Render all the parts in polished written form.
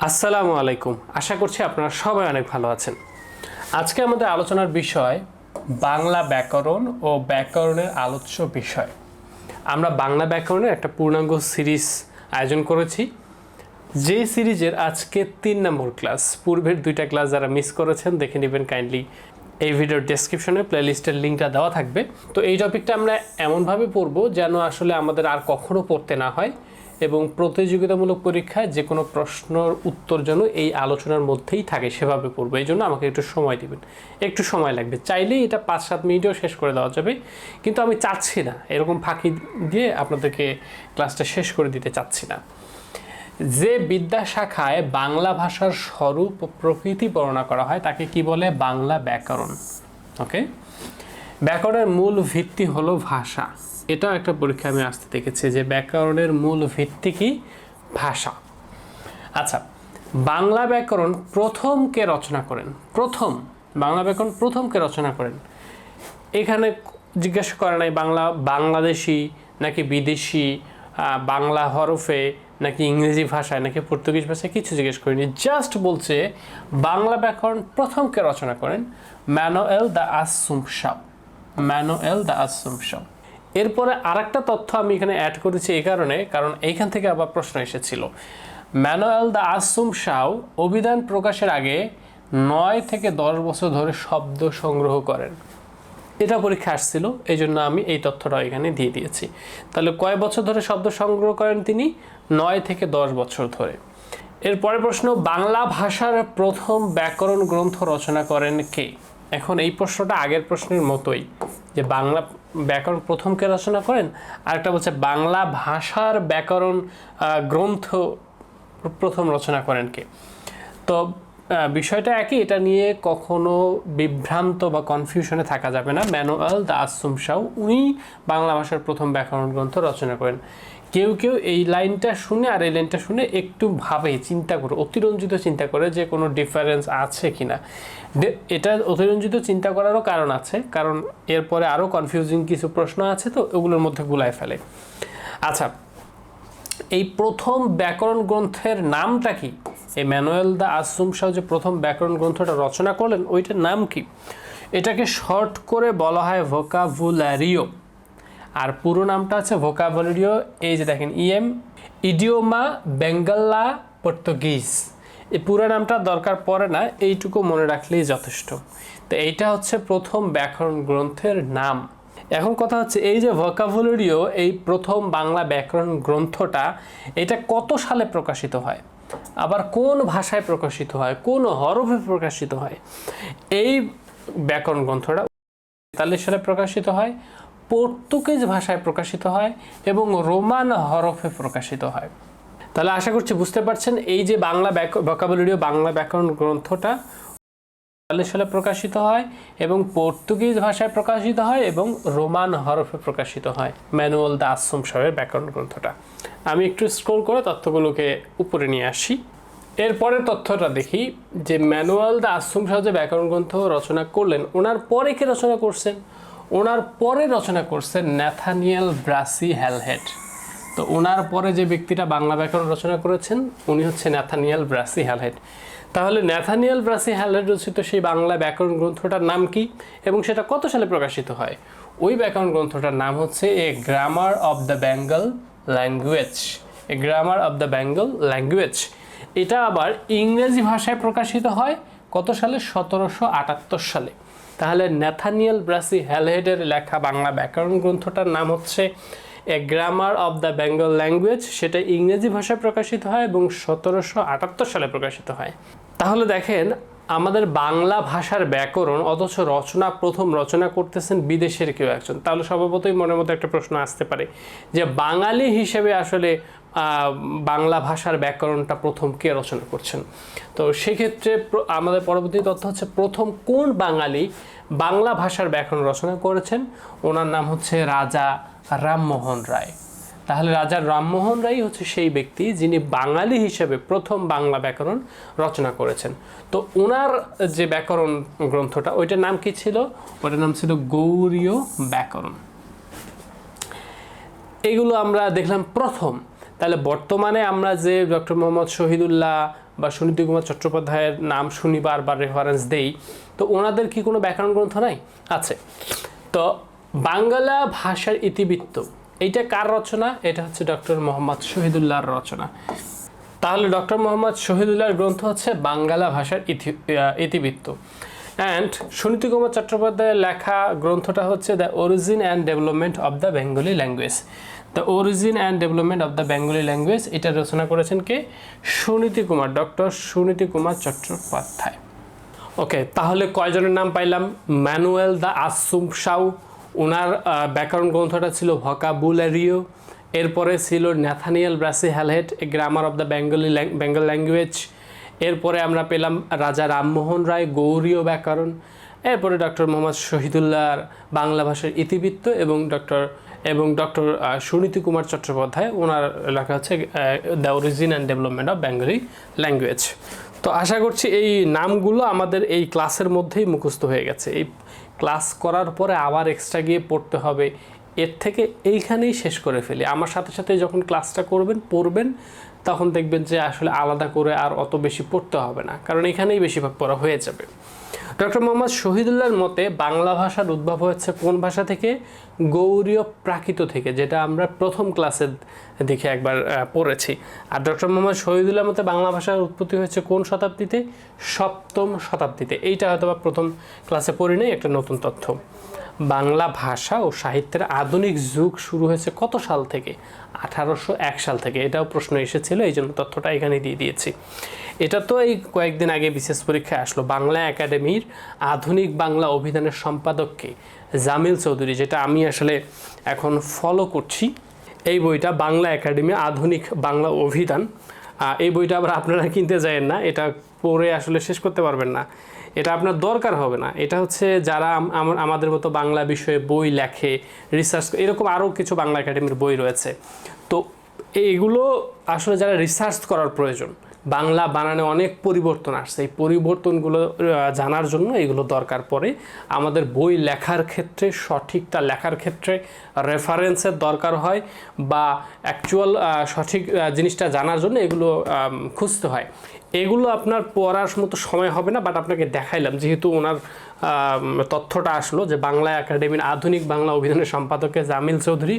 আসসালামু আলাইকুম। আশা করছি আপনারা সবাই অনেক ভালো আছেন। আজকে আমাদের আলোচনার বিষয় বাংলা ব্যাকরণ ও ব্যাকরণের আলোচ্য বিষয়। আমরা বাংলা ব্যাকরণের একটা পূর্ণাঙ্গ সিরিজ আয়োজন করেছি, যে সিরিজের আজকে 3 নম্বর ক্লাস। পূর্বের 2টা ক্লাস যারা মিস করেছেন দেখে নেবেন কাইন্ডলি। এই ভিডিওর ডেসক্রিপশনে প্লেলিস্টের লিঙ্কটা দেওয়া থাকবে। তো এই টপিকটা আমরা এমনভাবে পড়ব যেন আসলে আমাদের আর কখনো পড়তে না হয়, এবং প্রতিযোগিতামূলক পরীক্ষায় যে কোনো প্রশ্নের উত্তর যেন এই আলোচনার মধ্যেই থাকে সেভাবে পড়বো। এই জন্য আমাকে একটু সময় দিবেন, একটু সময় লাগবে। চাইলেই এটা 5-7 মিনিটেও শেষ করে দেওয়া যাবে, কিন্তু আমি চাচ্ছি না এরকম ফাঁকি দিয়ে আপনাদেরকে ক্লাসটা শেষ করে দিতে চাচ্ছি না। যে বিদ্যা শাখায় বাংলা ভাষার স্বরূপ ও প্রকৃতি বর্ণনা করা হয় তাকে কি বলে? বাংলা ব্যাকরণ। ওকে, ব্যাকরণের মূল ভিত্তি হলো ভাষা। এটাও একটা পরীক্ষা আমি আসতে দেখেছি যে ব্যাকরণের মূল ভিত্তি কি? ভাষা। আচ্ছা, বাংলা ব্যাকরণ প্রথম কে রচনা করেন? বাংলা ব্যাকরণ প্রথম কে রচনা করেন? এখানে জিজ্ঞাসা করে নাই বাংলাদেশি নাকি বিদেশি, বাংলা হরফে নাকি ইংরেজি ভাষায় নাকি পর্তুগিজ ভাষায়, কিছু জিজ্ঞেস করিনি। জাস্ট বলছে বাংলা ব্যাকরণ প্রথম কে রচনা করেন? Manuel da Assumpcao. এরপরে আরেকটা তথ্য আমি এখানে অ্যাড করেছি এই কারণে, কারণ এইখান থেকে আবার প্রশ্ন এসেছিল। ম্যানুয়েল দ্য আসুম্পশন অভিধান প্রকাশের আগে 9 থেকে 10 বছর ধরে শব্দ সংগ্রহ করেন। এটা পরীক্ষা আসছিল, এই জন্য আমি এই তথ্যটা এখানে দিয়ে দিয়েছি। তাহলে কয় বছর ধরে শব্দ সংগ্রহ করেন তিনি? 9 থেকে 10 বছর ধরে। এরপরে প্রশ্ন, বাংলা ভাষার প্রথম ব্যাকরণ গ্রন্থ রচনা করেন কে? এখন এই প্রশ্নটা আগের প্রশ্নের মতোই, যে বাংলা ব্যাকরণ প্রথম কে রচনা করেন, আরেকটা বলছে বাংলা ভাষার ব্যাকরণ গ্রন্থ প্রথম রচনা করেন কে। তো বিষয়টা একই, এটা নিয়ে কখনো বিভ্রান্ত বা কনফিউশনে থাকা যাবে না। ম্যানুয়েল দ্য আসুম্পশন উনি বাংলা ভাষার প্রথম ব্যাকরণ গ্রন্থ রচনা করেন। কেউ কেউ এই লাইনটা শুনে আর এই লাইনটা শুনে একটু ভাবে, চিন্তা করে, অতিরঞ্জিত চিন্তা করে যে কোনো ডিফারেন্স আছে কিনা। এটা অতিরঞ্জিত চিন্তা করারও কারণ আছে, কারণ এরপরে আরও কনফিউজিং কিছু প্রশ্ন আছে, তো ওগুলোর মধ্যে গুলায় ফেলে। আচ্ছা, এই প্রথম ব্যাকরণ গ্রন্থের নামটা কি? এই ম্যানুয়েল দ্য আসুম্পশন যে প্রথম ব্যাকরণ গ্রন্থটা রচনা করলেন, ওইটার নাম কি? এটাকে শর্ট করে বলা হয় ভোকাবুলারিও, আর পুরো নামটা আছে ভোকাবুলারিও। এই যে দেখেন, ইডিওমা বেঙ্গলা পর্তুগিজ। এই পুরো নামটা দরকার পড়ে না, এইটুকু মনে রাখলেই যথেষ্ট। তো এইটা হচ্ছে প্রথম ব্যাকরণ গ্রন্থের নাম। এখন কথা হচ্ছে, এই যে ভোকাবুলারিও, এই প্রথম বাংলা ব্যাকরণ গ্রন্থটা, এটা কত সালে প্রকাশিত হয়, আবার কোন ভাষায় প্রকাশিত হয়, কোন হরফে প্রকাশিত হয়? এই ব্যাকরণ গ্রন্থটা 1943 সালে প্রকাশিত হয়, পর্তুগিজ ভাষায় প্রকাশিত হয় এবং রোমান হরফে প্রকাশিত হয়। তাহলে আশা করছি বুঝতে পারছেন, এই যে বাংলা ভোকাবুলারিও বাংলা ব্যাকরণ গ্রন্থটা 1943 সালে প্রকাশিত হয় এবং পর্তুগিজ ভাষায় প্রকাশিত হয় এবং রোমান হরফে প্রকাশিত হয়। ম্যানুয়েল দ্য আসুম্পশনের ব্যাকরণ গ্রন্থটা। আমি একটু স্ক্রল করে তথ্যগুলোকে উপরে নিয়ে আসি। এরপরের তথ্যটা দেখি যে ম্যানুয়েল দ্য আসুম্পশন যে ব্যাকরণ গ্রন্থ রচনা করলেন, ওনার পরে কে রচনা করছেন? ওনার পরে রচনা করছেন ন্যাথানিয়েল ব্রাসি হ্যালহেড। তো ওনার পরে যে ব্যক্তিটা বাংলা ব্যাকরণ রচনা করেছেন উনি হচ্ছে ন্যাথানিয়েল ব্রাসি হ্যালহেড। তাহলে ন্যাথানিয়েল ব্রাসি হ্যালহেড রচিত সেই বাংলা ব্যাকরণ গ্রন্থটার নাম কি এবং সেটা কত সালে প্রকাশিত হয়? ওই ব্যাকরণ গ্রন্থটার নাম হচ্ছে a grammar of the Bengal language. এটা আবার ইংরেজি ভাষায় প্রকাশিত হয় কত সালে? 1778 সালে। তাহলে ন্যাথানিয়েল ব্রাসি হ্যালহেডের লেখা বাংলা ব্যাকরণ গ্রন্থটার নাম হচ্ছে a grammar of the Bengal language. সেটা ইংরেজি ভাষায় প্রকাশিত হয় এবং 1778 সালে প্রকাশিত হয়। তাহলে দেখেন, আমাদের বাংলা ভাষার ব্যাকরণ, অথচ প্রথম রচনা করতেছেন বিদেশের কেউ একজন। তাহলে স্বভাবতই মনের মধ্যে একটা প্রশ্ন আসতে পারে যে বাঙালি হিসেবে আসলে বাংলা ভাষার ব্যাকরণটা প্রথম কে রচনা করছেন? তো সেক্ষেত্রে আমাদের পরবর্তী তথ্য হচ্ছে প্রথম কোন বাঙালি বাংলা ভাষার ব্যাকরণ রচনা করেছেন? ওনার নাম হচ্ছে রাজা রামমোহন রায়। তাহলে রাজা রামমোহন রায় হচ্ছে সেই ব্যক্তি যিনি বাঙালি হিসেবে প্রথম বাংলা ব্যাকরণ রচনা করেছেন। তো ওনার যে ব্যাকরণ গ্রন্থটা, ওইটার নাম কি ছিল? ওইটার নাম ছিল গৌড়ীয় ব্যাকরণ। এগুলো আমরা দেখলাম প্রথম। তাহলে বর্তমানে আমরা যে ডক্টর মোহাম্মদ শহীদুল্লাহ বা সুনীতি কুমার চট্টোপাধ্যায়ের নাম শুনি বারবার রেফারেন্স দেই, তো ওনাদের কি কোনো ব্যাকরণ গ্রন্থ নাই? আছে। তো বাংলা ভাষার ইতিবৃত্ত এইটা কার রচনা? এটা হচ্ছে ডক্টর মোহাম্মদ শহীদুল্লাহর রচনা। তাহলে ডক্টর মোহাম্মদ শহীদুল্লাহর গ্রন্থ হচ্ছে বাংলা ভাষার ইতিবৃত্ত। অ্যান্ড সুনীতি কুমার চট্টোপাধ্যায়ের লেখা গ্রন্থটা হচ্ছে the origin and development of the Bengali language. The origin and development of the Bengali language, এটা রচনা করেছেন কে? সুনীতি কুমার, ডক্টর সুনীতি কুমার চট্টোপাধ্যায়। ওকে, তাহলে কয়জনের নাম পাইলাম? ম্যানুয়েল দ্য আসুম শাউ, ওনার ব্যাকরণ গ্রন্থটা ছিল ভোকাবুলারিও। এরপরে ছিল Nathaniel Brassey Halhed, grammar of the Bengal language. এরপরে আমরা পেলাম রাজা রামমোহন রায়, গৌড়ীয় ব্যাকরণ। এরপরে ডক্টর মোহাম্মদ শহীদুল্লাহর বাংলা ভাষার ইতিবৃত্ত এবং ডক্টর সুনীতি কুমার চট্টোপাধ্যায়, ওনার লেখা হচ্ছে the origin and development of Bengali language. তো আশা করছি এই নামগুলো আমাদের এই ক্লাসের মধ্যেই মুখস্থ হয়ে গেছে। এই ক্লাস করার পরে আবার এক্সট্রা গিয়ে পড়তে হবে, এর থেকে এইখানেই শেষ করে ফেলি। আমার সাথে সাথে যখন ক্লাসটা পড়বেন তখন দেখবেন যে আসলে আলাদা করে আর অত বেশি পড়তে হবে না, কারণ এখানেই বেশিরভাগ পড়া হয়ে যাবে। ডক্টর মোহাম্মদ শহীদুল্লাহর মতে বাংলা ভাষার উদ্ভব হয়েছে কোন ভাষা থেকে? গৌড়ীয় প্রাকৃত থেকে, যেটা আমরা প্রথম ক্লাসে দেখে একবার পড়েছি। আর ডক্টর মোহাম্মদ শহীদুল্লাহর মতে বাংলা ভাষার উৎপত্তি হয়েছে কোন শতাব্দীতে? 7ম শতাব্দীতে। এইটা হয়তো বা প্রথম ক্লাসে পড়ি নাই, একটা নতুন তথ্য। বাংলা ভাষা ও সাহিত্যের আধুনিক যুগ শুরু হয়েছে কত সাল থেকে? 1801 সাল থেকে। এটাও প্রশ্ন এসেছিল, এই জন্য তথ্যটা এখানে দিয়ে দিয়েছি। এটা তো এই কয়েকদিন আগে বিশেষ পরীক্ষায় আসলো। বাংলা একাডেমির আধুনিক বাংলা অভিধানের সম্পাদককে? জামিল চৌধুরী, যেটা আমি আসলে এখন ফলো করছি। এই বইটা বাংলা একাডেমি আধুনিক বাংলা অভিধান। এই বইটা আবার আপনারা কিনতে যাবেন না, এটা পড়ে আসলে শেষ করতে পারবেন না, এটা আপনার দরকার হবে না। এটা হচ্ছে যারা আমাদের মতো বাংলা বিষয়ে বই লেখে, রিসার্চ, এরকম আরও কিছু বাংলা একাডেমির বই রয়েছে। তো এইগুলো আসলে যারা রিসার্চ করার প্রয়োজন, বাংলা বানানে অনেক পরিবর্তন আসছে, এই পরিবর্তনগুলো জানার জন্য এগুলো দরকার পড়ে। আমাদের বই লেখার ক্ষেত্রে, সঠিকটা লেখার ক্ষেত্রে রেফারেন্সের দরকার হয়, বা অ্যাকচুয়াল সঠিক জিনিসটা জানার জন্য এগুলো খুঁজতে হয়। এগুলো আপনার পড়ার মতো সময় হবে না, বাট আপনাকে দেখাইলাম যেহেতু ওনার তথ্যটা আসলো যে বাংলা একাডেমির আধুনিক বাংলা অভিধানের সম্পাদকে জামিল চৌধুরী,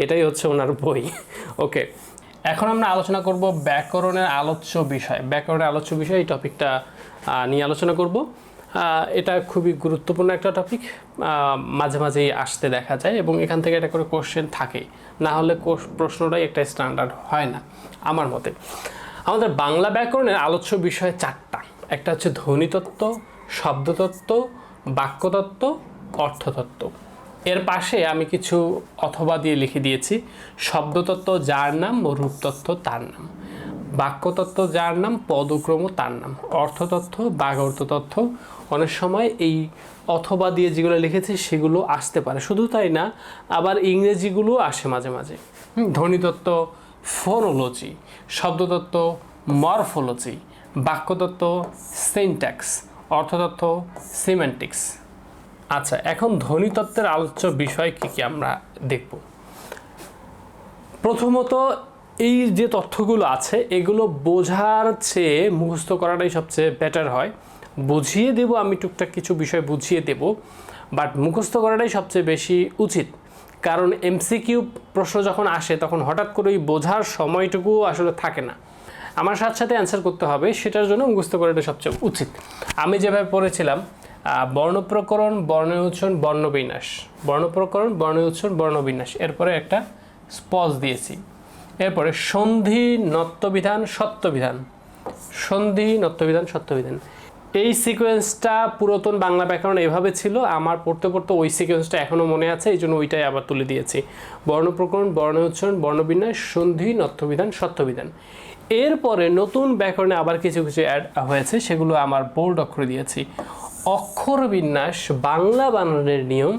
এটাই হচ্ছে ওনার বই। ওকে, এখন আমরা আলোচনা করব ব্যাকরণের আলোচ্য বিষয়। ব্যাকরণের আলোচ্য বিষয় এই টপিকটা নিয়ে আলোচনা করব। এটা খুবই গুরুত্বপূর্ণ একটা টপিক, মাঝে মাঝেই আসতে দেখা যায় এবং এখান থেকে একটা করে কোশ্চেন থাকে, না হলে প্রশ্নটাই একটা স্ট্যান্ডার্ড হয় না আমার মতে। আমাদের বাংলা ব্যাকরণের আলোচ্য বিষয় 4টা। একটা হচ্ছে ধ্বনিতত্ত্ব, শব্দতত্ত্ব, বাক্যতত্ত্ব, অর্থতত্ত্ব। এর পাশে আমি কিছু অথবা দিয়ে লিখে দিয়েছি। শব্দতত্ত্ব যার নাম ও রূপতত্ত্ব তার নাম, বাক্যতত্ত্ব যার নাম, পদক্রম তার নাম, অর্থতত্ত্ব, বাগর্থতত্ত্ব। অনেক সময় এই অথবা দিয়ে যেগুলো লিখেছি সেগুলো আসতে পারে, শুধু তাই না, আবার ইংরেজিগুলো আসে মাঝে মাঝে। ধ্বনিতত্ত্ব ফোনোলজি, শব্দতত্ত্ব মরফোলজি, বাক্যতত্ত্ব সিনট্যাক্স, অর্থতত্ত্ব সিমেন্টিক্স। আচ্ছা, এখন ধ্বনিতত্ত্বের আলোচ্য বিষয় কী কী আমরা দেখব। প্রথমত, এই যে তথ্যগুলো আছে এগুলো বোঝার চেয়ে মুখস্থ করাটাই সবচেয়ে বেটার হয়। বুঝিয়ে দেব আমি, টুকটাক কিছু বিষয় বুঝিয়ে দেব, বাট মুখস্থ করাটাই সবচেয়ে বেশি উচিত। কারণ এমসিকিউ প্রশ্ন যখন আসে তখন হঠাৎ করেই বোঝার সময়টুকু আসলে থাকে না, আমার সাথে সাথে অ্যান্সার করতে হবে, সেটার জন্য মুখস্থ করাটা সবচেয়ে উচিত। আমি যেভাবে পড়েছিলাম, বর্ণপ্রকরণ, বর্ণোচ্চারণ, বর্ণবিন্যাস, বর্ণপ্রকরণ, বর্ণোচ্চারণ, বর্ণবিন্যাস, এরপরে একটা স্পজ দিয়েছি। এরপরে সন্ধি, নত্যবিধান, সত্যবিধান, সন্ধি, নত্যবিধান, সত্যবিধান। এই সিকোয়েন্সটা পুরাতন বাংলা ব্যাকরণ এভাবে ছিল, আমার পড়তে পড়তে ওই সিকোয়েন্সটা এখনও মনে আছে, এই জন্য ওইটাই আবার তুলে দিয়েছি। বর্ণপ্রকরণ, বর্ণোচ্চারণ, বর্ণবিন্যাস, সন্ধি, নত্যবিধান, সত্যবিধান। এরপরে নতুন ব্যাকরণে আবার কিছু কিছু অ্যাড হয়েছে, সেগুলো আমার বোল্ড অক্ষরে দিয়েছি। অক্ষর বিন্যাস, বাংলা বানানের নিয়ম,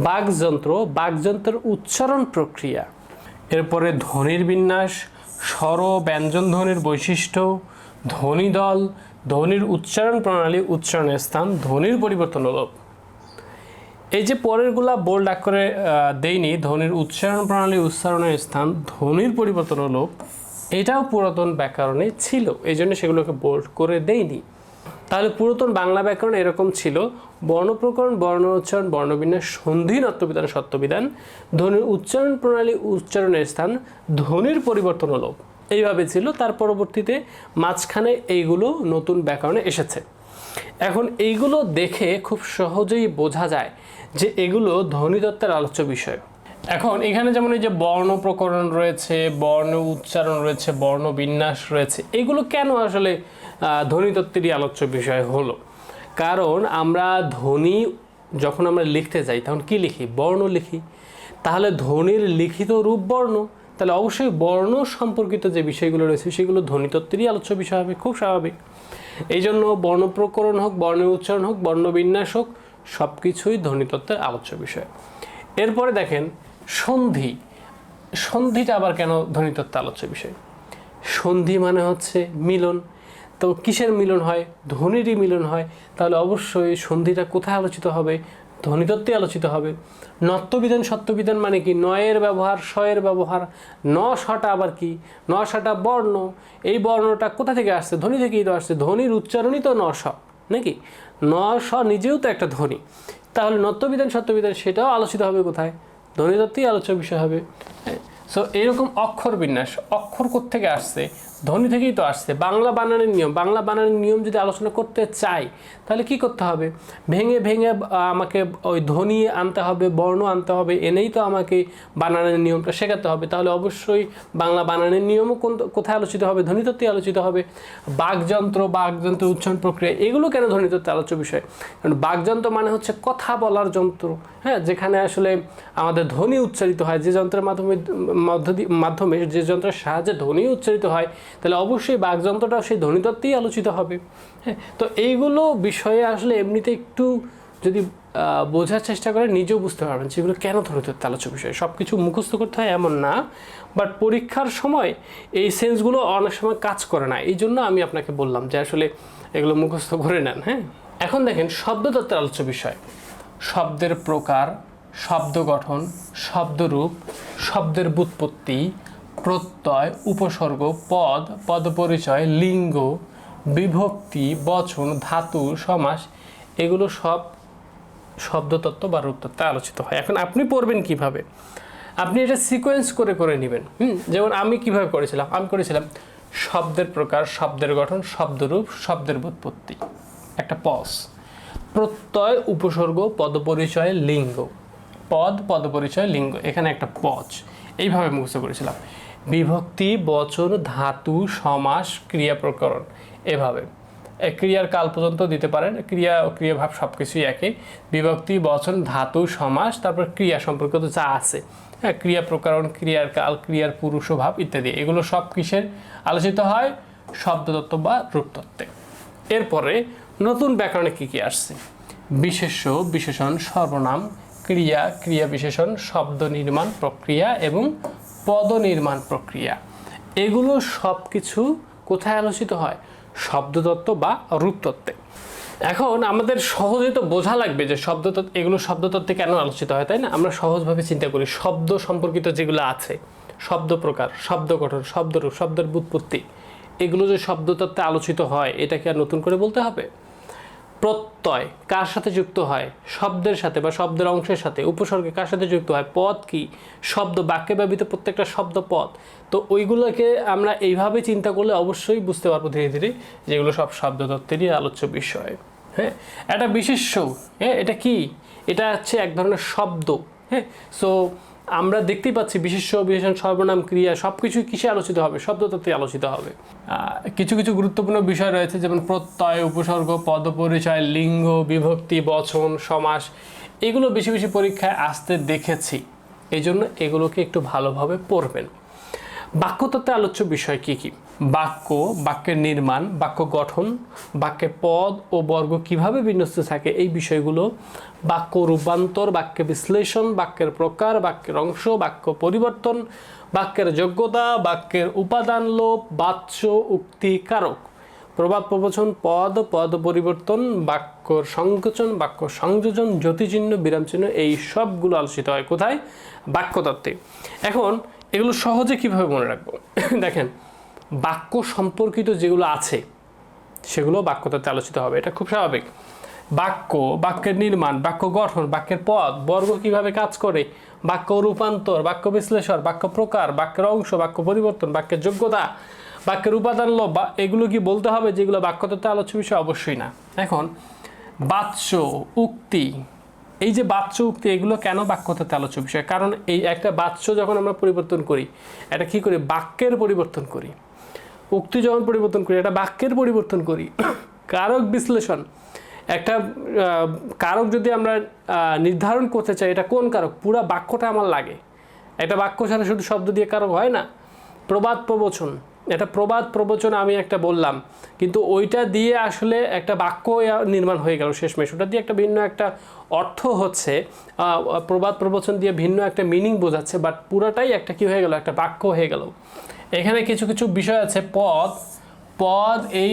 বাকযন্ত্র, বাকযন্ত্রের উচ্চারণ প্রক্রিয়া। এরপরে ধ্বনির বিন্যাস, স্বর ব্যঞ্জন ধ্বনির বৈশিষ্ট্য, ধ্বনিদল, ধ্বনির উচ্চারণ প্রণালী, উচ্চারণের স্থান, ধ্বনির পরিবর্তন লোপ। এই যে পরেরগুলা বোল্ড আকারে দেইনি, ধ্বনির উচ্চারণ প্রণালী, উচ্চারণের স্থান, ধ্বনির পরিবর্তন লোপ, এটাও পুরাতন ব্যাকরণে ছিল, এই জন্য সেগুলোকে বোল্ড করে দেইনি। তাহলে পুরাতন বাংলা ব্যাকরণ এরকম ছিল: বর্ণপ্রকরণ, বর্ণ উচ্চারণ, বর্ণবিন্যাস, সন্ধি, নত্যবিধান, সত্যবিধান, ধ্বনির উচ্চারণ প্রণালী, উচ্চারণের স্থান, ধ্বনির পরিবর্তন হলো, এইভাবে ছিল। তার পরবর্তীতে মাঝখানে এইগুলো নতুন ব্যাকরণে এসেছে। এখন এইগুলো দেখে খুব সহজেই বোঝা যায় যে এগুলো ধ্বনিতত্ত্বের আলোচ্য বিষয়। এখন এখানে যেমন এই যে বর্ণ প্রকরণ রয়েছে, বর্ণ উচ্চারণ রয়েছে, বর্ণ বিন্যাস রয়েছে, এগুলো কেন আসলে ধ্বনিতত্ত্বেরই আলোচ্য বিষয় হলো? কারণ আমরা ধ্বনি যখন আমরা লিখতে যাই তখন কি লিখি? বর্ণ লিখি। তাহলে ধ্বনির লিখিত রূপ বর্ণ, তাহলে অবশ্যই বর্ণ সম্পর্কিত যে বিষয়গুলো রয়েছে সেগুলো ধ্বনিতত্ত্বেরই আলোচ্য বিষয় হবে, খুব স্বাভাবিক। এই জন্য বর্ণ প্রকরণ হোক, বর্ণ উচ্চারণ হোক, বর্ণবিন্যাস হোক, সব কিছুই ধ্বনিতত্ত্বের আলোচ্য বিষয়। এরপরে দেখেন সন্ধি। সন্ধিটা আবার কেন ধ্বনিতত্ত্বের আলোচ্য বিষয়? সন্ধি মানে হচ্ছে মিলন। তো কিসের মিলন হয়? ধ্বনিরই মিলন হয়। তাহলে অবশ্যই সন্ধিটা কোথায় আলোচিত হবে? ধ্বনিতত্ত্বে আলোচিত হবে। নত্যবিধান, সত্যবিধান মানে কি? নয়ের ব্যবহার, শয়ের ব্যবহার। ন শটা আবার কি? ন শটা বর্ণ। এই বর্ণটা কোথা থেকে আসছে? ধ্বনি থেকেই তো আসছে। ধ্বনির উচ্চারণই তো ন শ, নাকি? ন শ নিজেও তো একটা ধ্বনি। তাহলে নত্যবিধান, সত্যবিধান সেটাও আলোচিত হবে কোথায়? ধ্বনিতত্ত্বেই আলোচ্য বিষয় হবে। সো এইরকম অক্ষর বিন্যাস, অক্ষর কোত্থেকে আসছে? ধ্বনি থেকেই তো আসছে। বাংলা বানানের নিয়ম, বাংলা বানানের নিয়ম যদি আলোচনা করতে চাই তাহলে কি করতে হবে? ভেঙে ভেঙে আমাকে ওই ধ্বনি আনতে হবে, বর্ণ আনতে হবে, এনেই তো আমাকে বানানের নিয়মটা শেখাতে হবে। তাহলে অবশ্যই বাংলা বানানের নিয়মও কোথায় আলোচিত হবে? ধ্বনিতত্ত্বে আলোচিত হবে। বাকযন্ত্র, বাকযন্ত্র উচ্চারণ প্রক্রিয়া, এগুলো কেন ধ্বনিতত্ত্বে আলোচ্য বিষয়? কারণ বাকযন্ত্র মানে হচ্ছে কথা বলার যন্ত্র, হ্যাঁ, যেখানে আসলে আমাদের ধ্বনি উচ্চারিত হয়, যে যন্ত্রের মাধ্যমে যে যন্ত্রের সাহায্যে ধ্বনি উচ্চারিত হয়, তাহলে অবশ্যই বাকযন্ত্রটাও সেই ধ্বনিতত্ত্বেই আলোচিত হবে। হ্যাঁ, তো এইগুলো বিষয়ে আসলে এমনিতে একটু যদি বোঝার চেষ্টা করে নিজেও বুঝতে পারবেন যেগুলো কেন ধ্বনিতত্ত্বের আলোচ্য বিষয়। সব কিছু মুখস্থ করতে হয় এমন না, বাট পরীক্ষার সময় এই সেন্সগুলো অনেক সময় কাজ করে না। এই জন্য আমি আপনাকে বললাম যে আসলে এগুলো মুখস্থ করে নেন। হ্যাঁ, এখন দেখেন শব্দতত্ত্বের আলোচ্য বিষয়: শব্দের প্রকার, শব্দ গঠন, শব্দরূপ, শব্দের ব্যুৎপত্তি, প্রত্যয়, উপসর্গ, পদ, পদপরিচয়, লিঙ্গ, বিভক্তি, বচন, ধাতু, সমাস, এগুলো সব শব্দতত্ত্ব বা রূপতত্ত্বে আলোচিত হয়। এখন আপনি পড়বেন কিভাবে? আপনি এটা সিকোয়েন্স করে করে নেবেন। যেমন আমি কিভাবে করেছিলাম, আমি করেছিলাম শব্দের প্রকার, শব্দের গঠন, শব্দরূপ, শব্দের ব্যুৎপত্তি, একটা পজ, প্রত্যয়, উপসর্গ, পদপরিচয়, লিঙ্গ, পদ, পদপরিচয়, লিঙ্গ, এখানে একটা পজ, এইভাবে মুখস্থ করেছিলাম। বিভক্তি, বচন, ধাতু, সমাস, ক্রিয়া প্রকরণ, এভাবে ক্রিয়ার কাল পর্যন্ত দিতে পারেন। ক্রিয়া ও ক্রিয়াভাব সব কিছুই একই। বিভক্তি, বচন, ধাতু, সমাস, তারপর ক্রিয়া সম্পর্কিত যা আছে, হ্যাঁ, ক্রিয়া প্রকরণ, ক্রিয়ার কাল, ক্রিয়ার পুরুষ ও ভাব ইত্যাদি, এগুলো সব কিসের আলোচিত হয়? শব্দতত্ত্ব বা রূপতত্ত্বে। এরপরে নতুন ব্যাকরণে কি কি আসছে? বিশেষ্য, বিশেষণ, সর্বনাম, ক্রিয়া, ক্রিয়া বিশেষণ, শব্দ নির্মাণ প্রক্রিয়া এবং পদ নির্মাণ প্রক্রিয়া, এগুলো সব কিছু কোথায় আলোচিত হয়? শব্দতত্ত্ব বা রূপতত্ত্বে। এখন আমাদের সহজে তো বোঝা লাগবে যে শব্দতত্ত্ব, এগুলো শব্দতত্ত্বে কেন আলোচিত হয়, তাই না? আমরা সহজভাবে চিন্তা করি। শব্দ সম্পর্কিত যেগুলো আছে, শব্দ প্রকার, শব্দ গঠন, শব্দরূপ, শব্দের ব্যুৎপত্তি, এগুলো যে শব্দতত্ত্বে আলোচিত হয়, এটা কি আর নতুন করে বলতে হবে? প্রত্যয় কার সাথে যুক্ত হয়? শব্দের সাথে বা শব্দের অংশের সাথে। উপসর্গে কার সাথে যুক্ত হয়? পদ কি? শব্দ, বাক্যে ব্যবহৃত প্রত্যেকটা শব্দ পদ। তো ওইগুলোকে আমরা এইভাবে চিন্তা করলে অবশ্যই বুঝতে পারবো ধীরে ধীরে যে এগুলো সব শব্দতত্ত্বেরই আলোচ্য বিষয়। হ্যাঁ, এটা বিশেষ্য, হ্যাঁ, এটা কি? এটা হচ্ছে এক ধরনের শব্দ। হ্যাঁ, সো আমরা দেখতেই পাচ্ছি বিশেষ্য, বিশেষণ, সর্বনাম, ক্রিয়া সব কিছুই কিসে আলোচিত হবে? শব্দতত্ত্বে আলোচিত হবে। কিছু কিছু গুরুত্বপূর্ণ বিষয় রয়েছে, যেমন প্রত্যয়, উপসর্গ, পদপরিচয়, লিঙ্গ, বিভক্তি, বচন, সমাস, এগুলো বেশি বেশি পরীক্ষায় আসতে দেখেছি। এই জন্য এগুলোকে একটু ভালোভাবে পড়বেন। বাক্যতত্ত্বে আলোচ্য বিষয় কি কি? বাক্য, বাক্যের নির্মাণ, বাক্য গঠন, বাক্যের পদ ও বর্গ কিভাবে বিন্যস্ত থাকে, এই বিষয়গুলো। বাক্য রূপান্তর, বাক্য বিশ্লেষণ, বাক্যের প্রকার, বাক্যের অংশ, বাক্য পরিবর্তন, বাক্যের যোগ্যতা, বাক্যের উপাদান লোপ, বাচ্য, উক্তি, কারক, প্রবাদ প্রবচন, পদ, পদ পরিবর্তন, বাক্যর সংকোচন, বাক্য সংযোজন, জ্যোতিচিহ্ন, বিরামচিহ্ন, এই সবগুলো আলোচিত হয় কোথায়? বাক্যতত্ত্বে। এখন এগুলো সহজে কিভাবে মনে রাখবো? দেখেন, বাক্য সম্পর্কিত যেগুলো আছে সেগুলো বাক্যতত্ত্বে আলোচিত হবে, এটা খুব স্বাভাবিক। বাক্য, বাক্যের নির্মাণ, বাক্য গঠন, বাক্যের পদ বর্গ কিভাবে কাজ করে, বাক্য রূপান্তর, বাক্য বিশ্লেষণ, বাক্য প্রকার, বাক্যের অংশ, বাক্য পরিবর্তন, বাক্যের যোগ্যতা, বাক্যের উপাদান বা এগুলো কি বলতে হবে যেগুলো বাক্যতত্ত্বে আলোচ্য বিষয়? অবশ্যই না। এখন বাচ্য, উক্তি, এই যে বাচ্য উক্তি এগুলো কেন বাক্যতত্ত্বে আলোচ্য বিষয়? কারণ এই একটা বাচ্য যখন আমরা পরিবর্তন করি, এটা কি করি? বাক্যের পরিবর্তন করি। উক্তি যখন পরিবর্তন করি, এটা বাক্যের পরিবর্তন করি। কারক বিশ্লেষণ, একটা কারক যদি আমরা নির্ধারণ করতে চাই এটা কোন কারক, পুরো বাক্যটা আমার লাগে। একটা বাক্য ছাড়া শুধু শব্দ দিয়ে কারক হয় না। প্রবাদ প্রবচন, এটা প্রবাদ প্রবচন আমি একটা বললাম, কিন্তু ওইটা দিয়ে আসলে একটা বাক্য নির্মাণ হয়ে গেল শেষমেশ। ওটা দিয়ে একটা ভিন্ন একটা অর্থ হচ্ছে, প্রবাদ প্রবচন দিয়ে ভিন্ন একটা মিনিং বোঝাচ্ছে, বাট পুরাটাই একটা কি হয়ে গেল? একটা বাক্য হয়ে গেল। এখানে কিছু কিছু বিষয় আছে। এই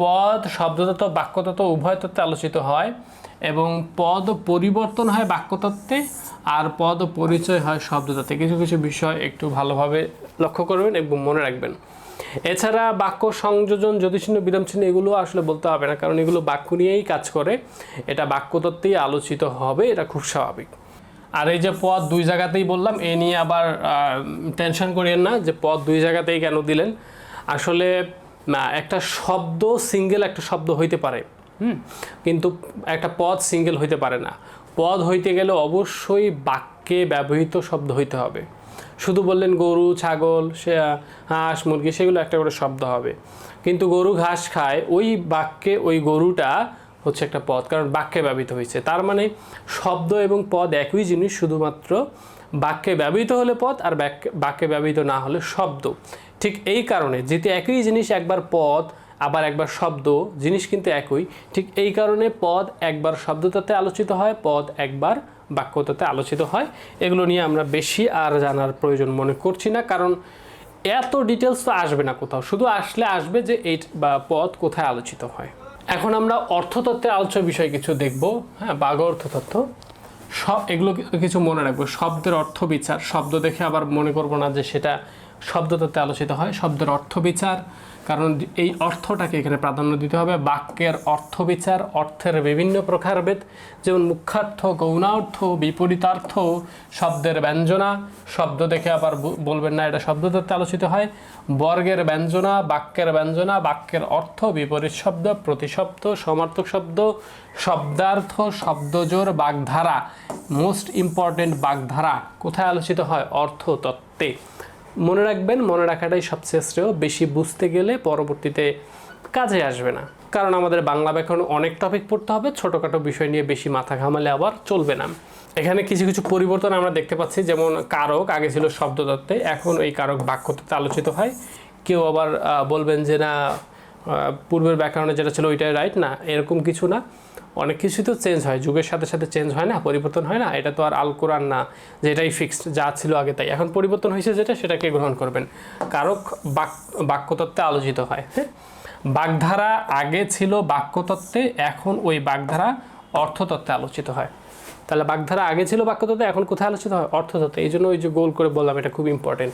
পদ শব্দতত্ত্ব বাক্যতত্ত্ব উভয় তত্ত্বে আলোচিত হয়, এবং পদ পরিবর্তন হয় বাক্যতত্ত্বে, আর পদ পরিচয় হয় শব্দতত্ত্বে। কিছু কিছু বিষয় একটু ভালোভাবে লক্ষ্য করবেন এবং মনে রাখবেন। এছাড়া বাক্য সংযোজন, যতিচিহ্ন, বিরামচিহ্ন এগুলো আসলে বলতে হবে না, কারণ এগুলো বাক্য নিয়েই কাজ করে, এটা বাক্যতত্ত্বেই আলোচিত হবে, এটা খুব স্বাভাবিক। আর এই যে পদ দুই জায়গাতেই বললাম, এ নিয়ে আবার টেনশন করিয়েন না যে পদ দুই জায়গাতেই কেন দিলেন। আসলে একটা শব্দ সিঙ্গেল একটা শব্দ হইতে পারে, কিন্তু একটা পদ সিঙ্গেল হইতে পারে না। পদ হইতে গেলে অবশ্যই বাক্যে ব্যবহৃত শব্দ হইতে হবে। শুধু বললেন গরু, ছাগল, সে হাঁস, মুরগি, সেগুলো একটা করে শব্দ হবে, কিন্তু গরু ঘাস খায়, ওই বাক্যে ওই গরুটা হচ্ছে একটা পদ, কারণ বাক্যে ব্যবহৃত হয়েছে। তার মানে শব্দ এবং পদ একই জিনিস, শুধুমাত্র বাক্যে ব্যবহৃত হলে পদ আর বাক্যে ব্যবহৃত না হলে শব্দ। ঠিক এই কারণে, যেহেতু একই জিনিস একবার পদ আবার একবার শব্দ, জিনিস কিন্তু একই, ঠিক এই কারণে পদ একবার শব্দতত্ত্বে আলোচিত হয়, পদ একবার বাক্যতত্ত্বে আলোচিত হয়। এগুলো নিয়ে আমরা বেশি আর জানার প্রয়োজন মনে করছি না, কারণ এত ডিটেলস তো আসবে না কোথাও, শুধু আসবে যে এই বা পদ কোথায় আলোচিত হয়। এখন আমরা অর্থতত্ত্বের আলোচ্য বিষয় কিছু দেখব। হ্যাঁ, বাগ অর্থতত্ত্ব, এগুলো কিছু মনে রাখবো। শব্দের অর্থ বিচার, শব্দ দেখে আবার মনে করব না যে সেটা শব্দতত্ত্বে আলোচিত হয়। শব্দের অর্থ বিচার, কারণ এই অর্থটাকে এখানে প্রাধান্য দিতে হবে। বাক্যের অর্থ বিচার, অর্থের বিভিন্ন প্রকারভেদ, যেমন মুখ্যার্থ, গৌণার্থ, বিপরীতার্থ, শব্দের ব্যঞ্জনা, শব্দ দেখে আবার বলবেন না এটা শব্দতত্ত্বে আলোচিত হয়। বর্গের ব্যঞ্জনা, বাক্যের অর্থ, বিপরীত শব্দ, প্রতিশব্দ, সমার্থক শব্দ, শব্দার্থ, শব্দজোড়, বাগধারা। মোস্ট ইম্পর্টেন্ট, বাগধারা কোথায় আলোচিত হয়? অর্থতত্ত্বে। মনে রাখবেন, মনে রাখাটাই সবচেয়ে শ্রেয়, বেশি বুঝতে গেলে পরবর্তীতে কাজে আসবে না। কারণ আমাদের বাংলা ব্যাকরণ অনেক টপিক পড়তে হবে, ছোটোখাটো বিষয় নিয়ে বেশি মাথা ঘামালে আবার চলবে না। এখানে কিছু কিছু পরিবর্তন আমরা দেখতে পাচ্ছি, যেমন কারক আগে ছিল শব্দতত্ত্বে, এখন এই কারক বাক্যতত্ত্বে আলোচিত হয়। কেউ আবার বলবেন যে না, পূর্বের ব্যাকরণে যেটা ছিল ওইটাই রাইট, না, এরকম কিছু না। অনেক কিছুই তো চেঞ্জ হয়, যুগের সাথে সাথে চেঞ্জ হয় না, পরিবর্তন হয় না। এটা তো আর আল কোরআন না যে এটাই ফিক্সড, যা ছিল আগে তাই। এখন পরিবর্তন হয়েছে যেটা, সেটাকে গ্রহণ করবেন। কারক বাক্যতত্ত্বে আলোচিত হয়। হ্যাঁ, বাগধারা আগে ছিল বাক্যতত্ত্বে, এখন ওই বাগধারা অর্থতত্ত্বে আলোচিত হয়। তাহলে বাগধারা আগে ছিল বাক্যতত্ত্বে, এখন কোথায় আলোচিত হয়? অর্থতত্ত্বে। এই জন্য ওই যে গোল করে বললাম, এটা খুব ইম্পর্টেন্ট।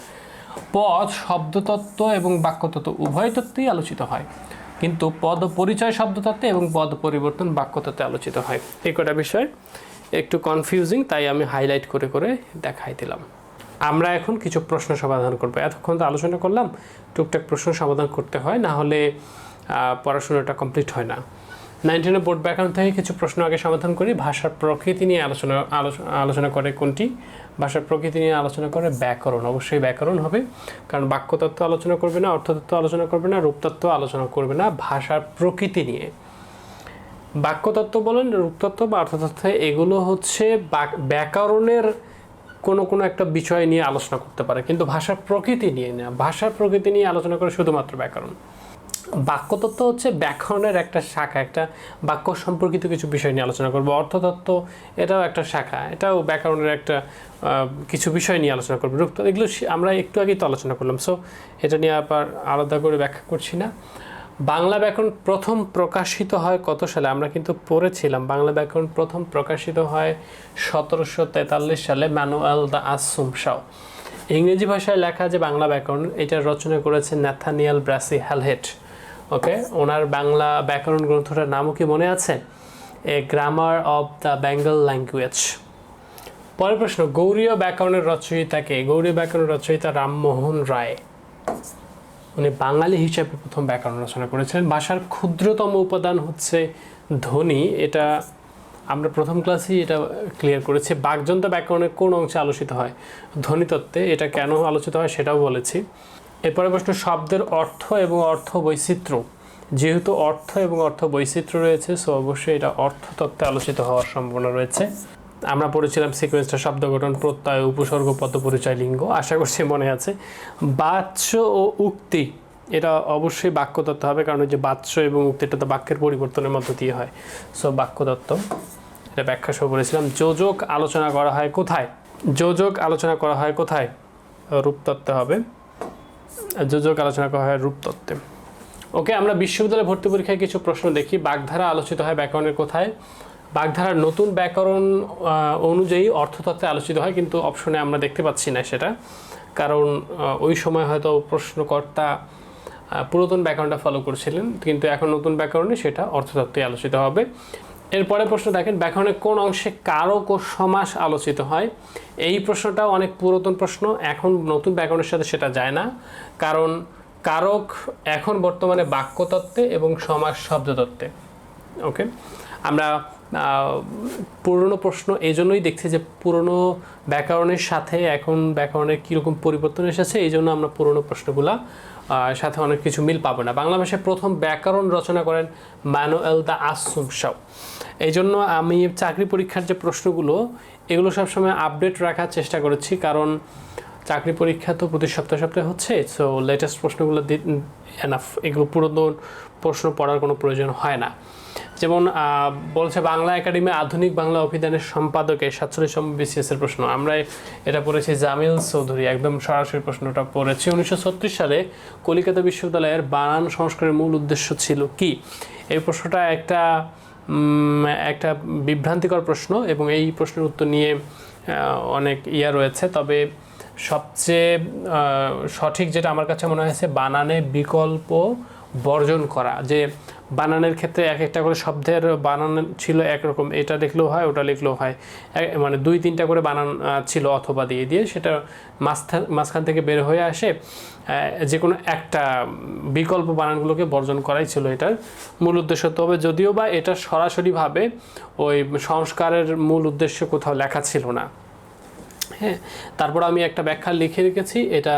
পদ শব্দতত্ত্ব এবং বাক্যতত্ত্ব উভয় তত্ত্বেই আলোচিত হয়, কিন্তু পদ পরিচয় শব্দতত্ত্বে এবং পদ পরিবর্তন বাক্যতত্ত্বে আলোচিত হয়। এই কটা বিষয় একটু কনফিউজিং, তাই আমি হাইলাইট করে করে দেখাই দিলাম। আমরা এখন কিছু প্রশ্ন সমাধান করব। এতক্ষণ তো আলোচনা করলাম, টুকটাক প্রশ্ন সমাধান করতে হয়, না হলে পড়াশোনাটা কমপ্লিট হয় না। 19 বোর্ড ব্যাকরণ থেকে কিছু প্রশ্ন আগে সমাধান করি। ভাষার প্রকৃতি নিয়ে আলোচনা করে কোনটি? ভাষার প্রকৃতি নিয়ে আলোচনা করে ব্যাকরণ। অবশ্যই ব্যাকরণ হবে, কারণ বাক্যতত্ত্ব আলোচনা করবে না, অর্থতত্ত্ব আলোচনা করবে না, রূপতত্ত্ব আলোচনা করবে না। ভাষার প্রকৃতি নিয়ে বাক্যতত্ত্ব বলেন, রূপতত্ত্ব বা অর্থতত্ত্ব, এগুলো হচ্ছে ব্যাকরণের কোনো একটা বিষয় নিয়ে আলোচনা করতে পারে, কিন্তু ভাষার প্রকৃতি নিয়ে না। ভাষার প্রকৃতি নিয়ে আলোচনা করে শুধুমাত্র ব্যাকরণ। বাক্যতত্ত্ব হচ্ছে ব্যাকরণের একটা শাখা, একটা বাক্য সম্পর্কিত কিছু বিষয় নিয়ে আলোচনা করবো। অর্থতত্ত্ব এটাও একটা শাখা, এটাও ব্যাকরণের একটা কিছু বিষয় নিয়ে আলোচনা করবো। রূপতত্ত্ব এগুলো আমরা একটু আগেই তো আলোচনা করলাম, সো এটা নিয়ে আবার আলাদা করে ব্যাখ্যা করছি না। বাংলা ব্যাকরণ প্রথম প্রকাশিত হয় কত সালে? আমরা কিন্তু পড়েছিলাম, বাংলা ব্যাকরণ প্রথম প্রকাশিত হয় 1743 সালে, ম্যানুয়েল দ্য আসুম শাও। ইংরেজি ভাষায় লেখা যে বাংলা ব্যাকরণ, এটা রচনা করেছেন ন্যাথানিয়েল ব্রাসি হ্যালহেট। ওকে, ওনার বাংলা ব্যাকরণ গ্রন্থটার নামও কি মনে আছে? A grammar of the Bengal language. পরের প্রশ্ন, গৌড়ীয় ব্যাকরণের রচয়িতাকে? গৌড়ীয় ব্যাকরণের রচয়িতা রামমোহন রায়। উনি বাঙালি হিসাবে প্রথম ব্যাকরণ রচনা করেছিলেন। ভাষার ক্ষুদ্রতম উপাদান হচ্ছে ধ্বনি, এটা আমরা প্রথম ক্লাসেই এটা ক্লিয়ার করেছি। বাকযন্ত্র ব্যাকরণের কোন অংশে আলোচিত হয়? ধ্বনিতত্ত্বে। এটা কেন আলোচিত হয় সেটাও বলেছি। এরপরে প্রশ্ন, শব্দের অর্থ এবং অর্থ বৈচিত্র্য। যেহেতু অর্থ এবং অর্থ বৈচিত্র্য রয়েছে, সো অবশ্যই এটা অর্থতত্ত্বে আলোচিত হওয়ার সম্ভাবনা রয়েছে। আমরা পড়েছিলাম সিকোয়েন্সটা শব্দ গঠন, প্রত্যয়, উপসর্গ, পদপরিচয়, লিঙ্গ। আশা করছি মনে আছে। বাচ্য ও উক্তি, এটা অবশ্যই বাক্যতত্ত্ব হবে, কারণ যে বাচ্য এবং উক্তিটা তো বাক্যের পরিবর্তনের মধ্য দিয়ে হয়, সো বাক্যতত্ত্ব। এটা ব্যাখ্যা সহ বলেছিলাম। যোজক আলোচনা করা হয় কোথায়? যোজক আলোচনা করা হয় কোথায়? রূপতত্ত্বে হবে। যোজক আলোচনা করা হয় রূপতত্ত্বে। ওকে, আমরা বিশ্ববিদ্যালয়ে ভর্তি পরীক্ষায় কিছু প্রশ্ন দেখি। বাগধারা আলোচিত হয় ব্যাকরণের কোথায়? বাগধারার নতুন ব্যাকরণ অনুযায়ী অর্থতত্ত্বে আলোচিত হয়, কিন্তু অপশনে আমরা দেখতে পাচ্ছি না সেটা, কারণ ওই সময় হয়তো প্রশ্নকর্তা পুরাতন ব্যাকরণটা ফলো করছিলেন, কিন্তু এখন নতুন ব্যাকরণে সেটা অর্থতত্ত্বে আলোচিত হবে। এরপরে প্রশ্ন দেখেন, ব্যাকরণের কোন অংশে কারক ও সমাস আলোচিত হয়? এই প্রশ্নটাও অনেক পুরাতন প্রশ্ন, এখন নতুন ব্যাকরণের সাথে সেটা যায় না, কারণ কারক এখন বর্তমানে বাক্যতত্ত্বে এবং সমাস শব্দতত্ত্বে। ওকে, আমরা পুরনো প্রশ্ন এই জন্যই দেখছি যে পুরনো ব্যাকরণের সাথে এখন ব্যাকরণের কীরকম পরিবর্তন এসেছে, এই জন্য আমরা পুরনো প্রশ্নগুলা সাথে অনেক কিছু মিল পাবো না। বাংলা ভাষায় প্রথম ব্যাকরণ রচনা করেন ম্যানুয়েল দ্য আসুম শাও। এই জন্য আমি চাকরি পরীক্ষার যে প্রশ্নগুলো, এগুলো সবসময় আপডেট রাখার চেষ্টা করেছি, কারণ চাকরি পরীক্ষা তো প্রতি সপ্তাহে সপ্তাহে হচ্ছে, সো লেটেস্ট প্রশ্নগুলো এনাফ, এগুলো পুরনো প্রশ্ন পড়ার কোনো প্রয়োজন হয় না। যেমন বলছে বাংলা একাডেমি আধুনিক বাংলা অভিধানের সম্পাদকে 47 বিসিএসের প্রশ্ন। আমরা এটা পড়েছি জামিল চৌধুরী, একদম সরাসরি প্রশ্নটা পড়েছি। 1936 সালে কলিকাতা বিশ্ববিদ্যালয়ের বানান সংস্কারের মূল উদ্দেশ্য ছিল কি? এই প্রশ্নটা একটা বিভ্রান্তিকর প্রশ্ন, এবং এই প্রশ্নের উত্তর নিয়ে অনেক রয়েছে, তবে সবচেয়ে সঠিক যেটা আমার কাছে মনে হয়েছে, বানানে বিকল্প বর্জন করা। যে বানানের ক্ষেত্রে এক একটা করে শব্দের বানান ছিল একরকম, এটা লিখলেও হয় ওটা লিখলেও হয়, মানে 2-3টা করে বানান ছিল অথবা দিয়ে দিয়ে, সেটা মাঝখান থেকে বের হয়ে আসে, যে কোনো একটা বিকল্প বানানগুলোকে বর্জন করাই ছিল এটার মূল উদ্দেশ্য। তবে যদিও বা এটা সরাসরিভাবে ওই সংস্কারের মূল উদ্দেশ্য কোথাও লেখা ছিল না। হ্যাঁ, তারপর আমি একটা ব্যাখ্যা লিখে রেখেছি, এটা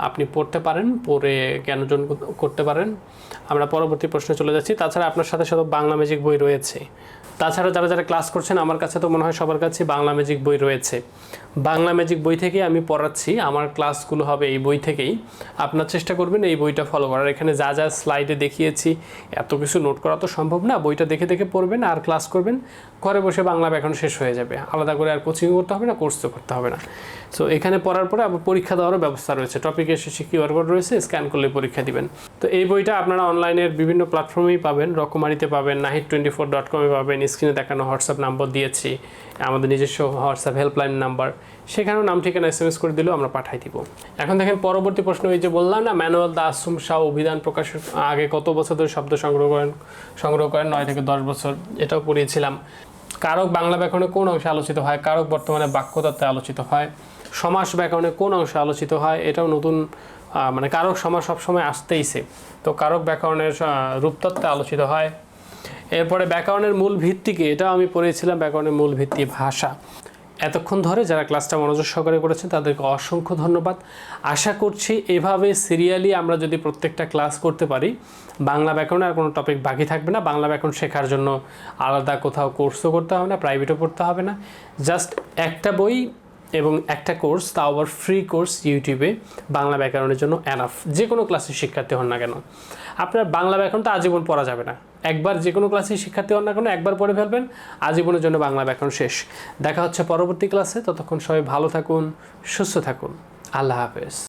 আপনি পড়তে পারেন, পড়ে জ্ঞান অর্জন করতে পারেন। আমরা পরবর্তী প্রশ্নে চলে যাচ্ছি। তাছাড়া আপনার সাথে সাথে বাংলা ম্যাজিক বই রয়েছে। তাছাড়া যারা যারা ক্লাস করছেন, আমার কাছে তো মনে হয় সবার কাছে বাংলা ম্যাজিক বই রয়েছে। বাংলা ম্যাজিক বই থেকে আমি পড়াচ্ছি, আমার ক্লাসগুলো হবে এই বই থেকেই। আপনার চেষ্টা করবেন এই বইটা ফলো করার। এখানে যা যা স্লাইডে দেখিয়েছি, এত কিছু নোট করা তো সম্ভব না, বইটা দেখে দেখে পড়বেন আর ক্লাস করবেন, ঘরে বসে বাংলা ব্যাকরণ শেষ হয়ে যাবে। আলাদা করে আর কোচিং করতে হবে না, কোর্সও করতে হবে না। সো এখানে পড়ার পরে আবার পরীক্ষা দেওয়ারও ব্যবস্থা রয়েছে, টপিকে শেষে কিউআর কোড রয়েছে, স্ক্যান করলে পরীক্ষা দিবেন। তো এই বইটা আপনারা অনলাইনের বিভিন্ন প্ল্যাটফর্মেই পাবেন, রকমারিতে পাবেন, nahid24.com-এ পাবেন, স্ক্রিনে দেখানো হোয়াটসঅ্যাপ নাম্বার দিয়েছি, আমাদের নিজস্ব হোয়াটসঅ্যাপ হেল্পলাইন নাম্বার, সেখানেও নাম ঠিকানা SMS করে দিলেও আমরা পাঠাই দিব। এখন দেখেন পরবর্তী প্রশ্ন, এই যে বললাম না, ম্যানুয়েল দ্য আসুম শাও অভিধান প্রকাশের আগে কত বছর ধরে শব্দ সংগ্রহ করেন? 9 থেকে 10 বছর। এটাও পড়িয়েছিলাম। কারক বাংলা ব্যাকরণে কোন অংশে আলোচিত হয়? কারক বর্তমানে বাক্যতত্ত্বে আলোচিত হয়। সমাস ব্যাকরণে কোন অংশে আলোচিত হয়? এটাও নতুন, মানে কারক সমাস সবসময় আসতেইছে, তো কারক ব্যাকরণের রূপতত্ত্বে আলোচিত হয়। এরপরে ব্যাকরণের মূল ভিত্তিকে, এটাও আমি পড়েছিলাম, ব্যাকরণের মূল ভিত্তি ভাষা। এতক্ষণ ধরে যারা ক্লাসটা মনোযোগ সহকারে করেছেন তাদেরকে অসংখ্য ধন্যবাদ। আশা করছি এভাবে সিরিয়ালি আমরা যদি প্রত্যেকটা ক্লাস করতে পারি, বাংলা ব্যাকরণে আর কোনো টপিক বাকি থাকবে না। বাংলা ব্যাকরণ শেখার জন্য আলাদা কোথাও কোর্সও করতে হবে না, প্রাইভেটও পড়তে হবে না। জাস্ট একটা বই এবং একটা কোর্স, তাও আবার ফ্রি কোর্স ইউটিউবে, বাংলা ব্যাকরণের জন্য এনাফ। যে কোনো ক্লাসের শিক্ষার্থী হন না কেন, আপনার বাংলা ব্যাকরণ তো আজীবন পড়া যাবে না। একবার যে কোনো ক্লাসের শিক্ষার্থী হন না কেন, একবার পড়ে ফেলবেন, আজীবনের জন্য বাংলা ব্যাকরণ শেষ। দেখা হচ্ছে পরবর্তী ক্লাসে, ততক্ষণ সবাই ভালো থাকুন, সুস্থ থাকুন। আল্লাহ হাফেজ।